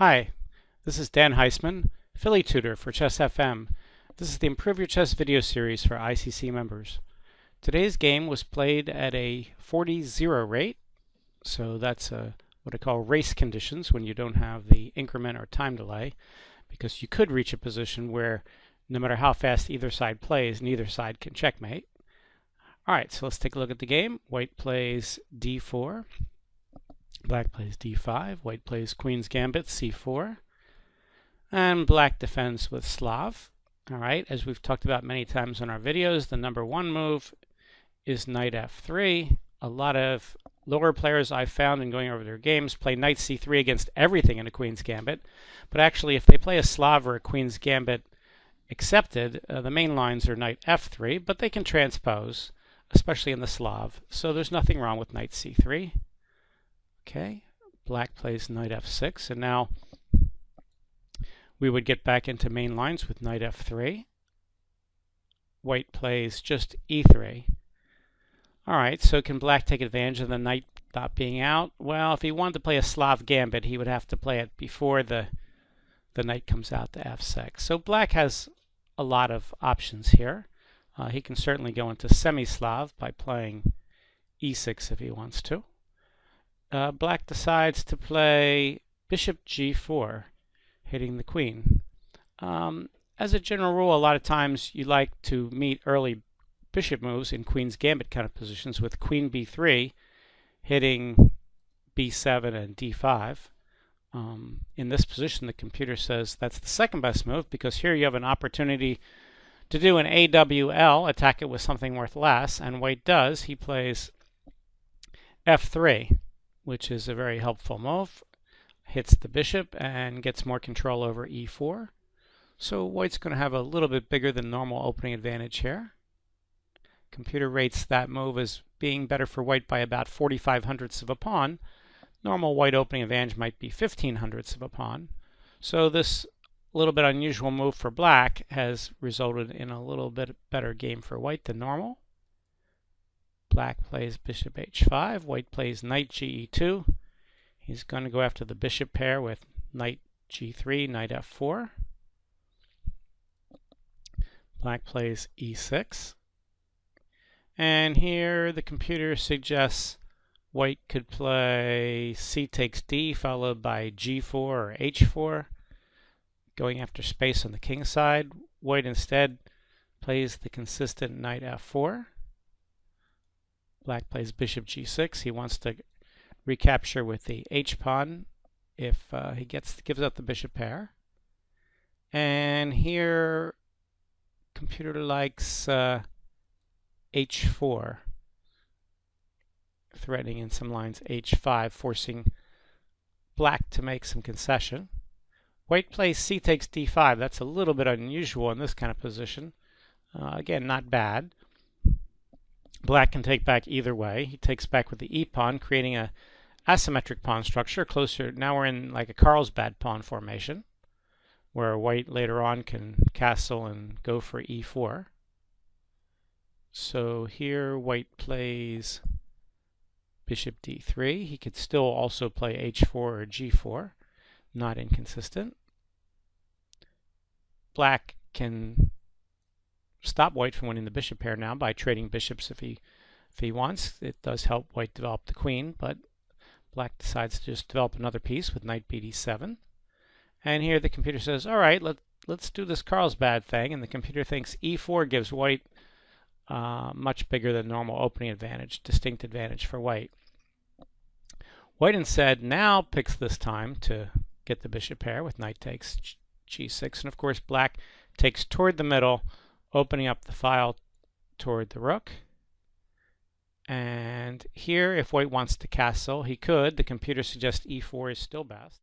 Hi, this is Dan Heisman, Philly tutor for Chess FM. This is the Improve Your Chess video series for ICC members. Today's game was played at a 40-0 rate, so that's what I call race conditions when you don't have the increment or time delay, because you could reach a position where no matter how fast either side plays, neither side can checkmate. Alright, so let's take a look at the game. White plays d4. Black plays d5, white plays Queen's Gambit, c4, and black defends with Slav. Alright, as we've talked about many times in our videos, the number one move is knight f3. A lot of lower players I've found in going over their games play knight c3 against everything in a Queen's Gambit, but actually if they play a Slav or a Queen's Gambit accepted, the main lines are knight f3, but they can transpose, especially in the Slav, so there's nothing wrong with knight c3. Okay, black plays knight f6, and now we would get back into main lines with knight f3. White plays just e3. Alright, so can black take advantage of the knight not being out? Well, if he wanted to play a Slav gambit, he would have to play it before the knight comes out to f6. So black has a lot of options here. He can certainly go into semi-Slav by playing e6 if he wants to. Black decides to play bishop g4, hitting the queen. As a general rule, a lot of times you like to meet early bishop moves in Queen's Gambit kind of positions with queen b3, hitting b7 and d5. In this position, the computer says that's the second best move because here you have an opportunity to do an AWL, attack it with something worth less, and white does. He plays f3. Which is a very helpful move. Hits the bishop and gets more control over e4. So white's going to have a little bit bigger than normal opening advantage here. Computer rates that move as being better for white by about 45/100ths of a pawn. Normal white opening advantage might be 15/100ths of a pawn. So this little bit unusual move for black has resulted in a little bit better game for white than normal. Black plays bishop h5, white plays knight ge2. He's going to go after the bishop pair with knight g3, knight f4. Black plays e6. And here the computer suggests white could play c takes d followed by g4 or h4, going after space on the king side. White instead plays the consistent knight f4. Black plays bishop g6. He wants to recapture with the h-pawn if he gives up the bishop pair. And here, computer likes h4, threatening in some lines h5, forcing black to make some concession. White plays c takes d5. That's a little bit unusual in this kind of position. Again, not bad. Black can take back either way. He takes back with the e-pawn, creating a asymmetric pawn structure. Closer, now we're in like a Carlsbad pawn formation, where white later on can castle and go for e4. So here white plays bishop d3. He could still also play h4 or g4, not inconsistent. Black can stop white from winning the bishop pair now by trading bishops if he wants. It does help white develop the queen, but black decides to just develop another piece with knight bd7. And here the computer says, all right, let's do this Carlsbad thing, and the computer thinks e4 gives white much bigger than normal opening advantage, distinct advantage for white. White instead now picks this time to get the bishop pair with knight takes g6, and of course black takes toward the middle, opening up the file toward the rook. And here, if white wants to castle, he could. The computer suggests e4 is still best.